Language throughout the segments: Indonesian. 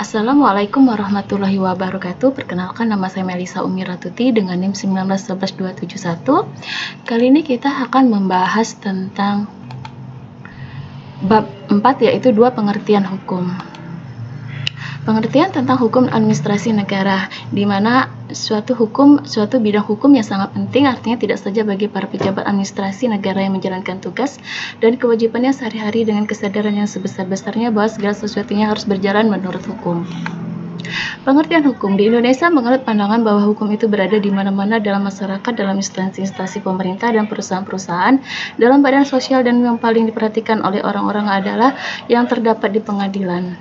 Assalamualaikum warahmatullahi wabarakatuh. Perkenalkan, nama saya Melisa Umiratuti dengan NIM 1911271. Kali ini kita akan membahas tentang bab 4, yaitu 2 pengertian hukum. Pengertian tentang hukum administrasi negara, di mana suatu bidang hukum yang sangat penting, artinya tidak saja bagi para pejabat administrasi negara yang menjalankan tugas dan kewajibannya sehari-hari dengan kesadaran yang sebesar-besarnya bahwa segala sesuatunya harus berjalan menurut hukum. Pengertian hukum di Indonesia menganut pandangan bahwa hukum itu berada di mana-mana dalam masyarakat, dalam instansi-instansi pemerintah dan perusahaan-perusahaan, dalam badan sosial, dan yang paling diperhatikan oleh orang-orang adalah yang terdapat di pengadilan.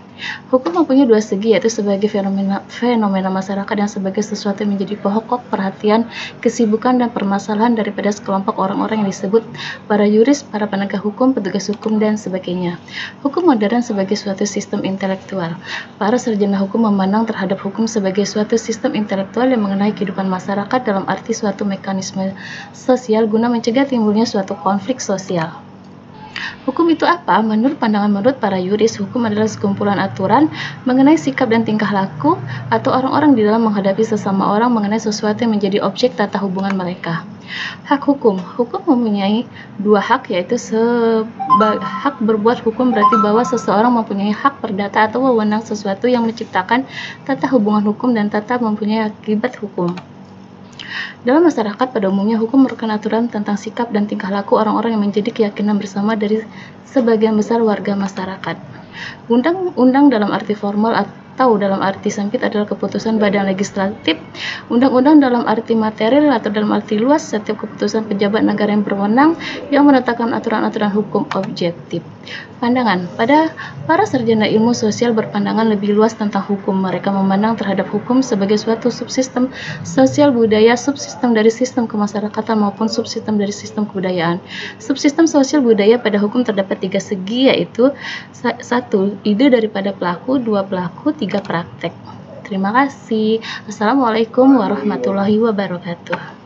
Hukum mempunyai dua segi, yaitu sebagai fenomena masyarakat dan sebagai sesuatu yang menjadi pokok perhatian, kesibukan, dan permasalahan daripada sekelompok orang-orang yang disebut para yuris, para penegak hukum, petugas hukum, dan sebagainya. Hukum modern sebagai suatu sistem intelektual. Para sarjana hukum memandang terhadap hukum sebagai suatu sistem intelektual yang mengenai kehidupan masyarakat dalam arti suatu mekanisme sosial guna mencegah timbulnya suatu konflik sosial. Hukum itu apa? Menurut para yuris, hukum adalah sekumpulan aturan mengenai sikap dan tingkah laku atau orang-orang di dalam menghadapi sesama orang mengenai sesuatu yang menjadi objek tata hubungan mereka. Hak hukum. Hukum mempunyai dua hak, yaitu hak berbuat hukum berarti bahwa seseorang mempunyai hak perdata atau wewenang sesuatu yang menciptakan tata hubungan hukum, dan tata mempunyai akibat hukum. Dalam masyarakat pada umumnya, hukum merupakan aturan tentang sikap dan tingkah laku orang-orang yang menjadi keyakinan bersama dari sebagian besar warga masyarakat. Undang-undang dalam arti formal atau dalam arti sempit adalah keputusan badan legislatif. Undang-undang dalam arti material atau dalam arti luas, setiap keputusan pejabat negara yang berwenang yang menetapkan aturan-aturan hukum objektif. Pandangan. Pada para sarjana ilmu sosial berpandangan lebih luas tentang hukum. Mereka memandang terhadap hukum sebagai suatu subsistem sosial budaya, subsistem dari sistem kemasyarakatan maupun subsistem dari sistem kebudayaan. Subsistem sosial budaya pada hukum terdapat tiga segi, yaitu 1. Ide daripada pelaku, 2. Pelaku, 3. Praktek. Terima kasih. Assalamualaikum warahmatullahi wabarakatuh.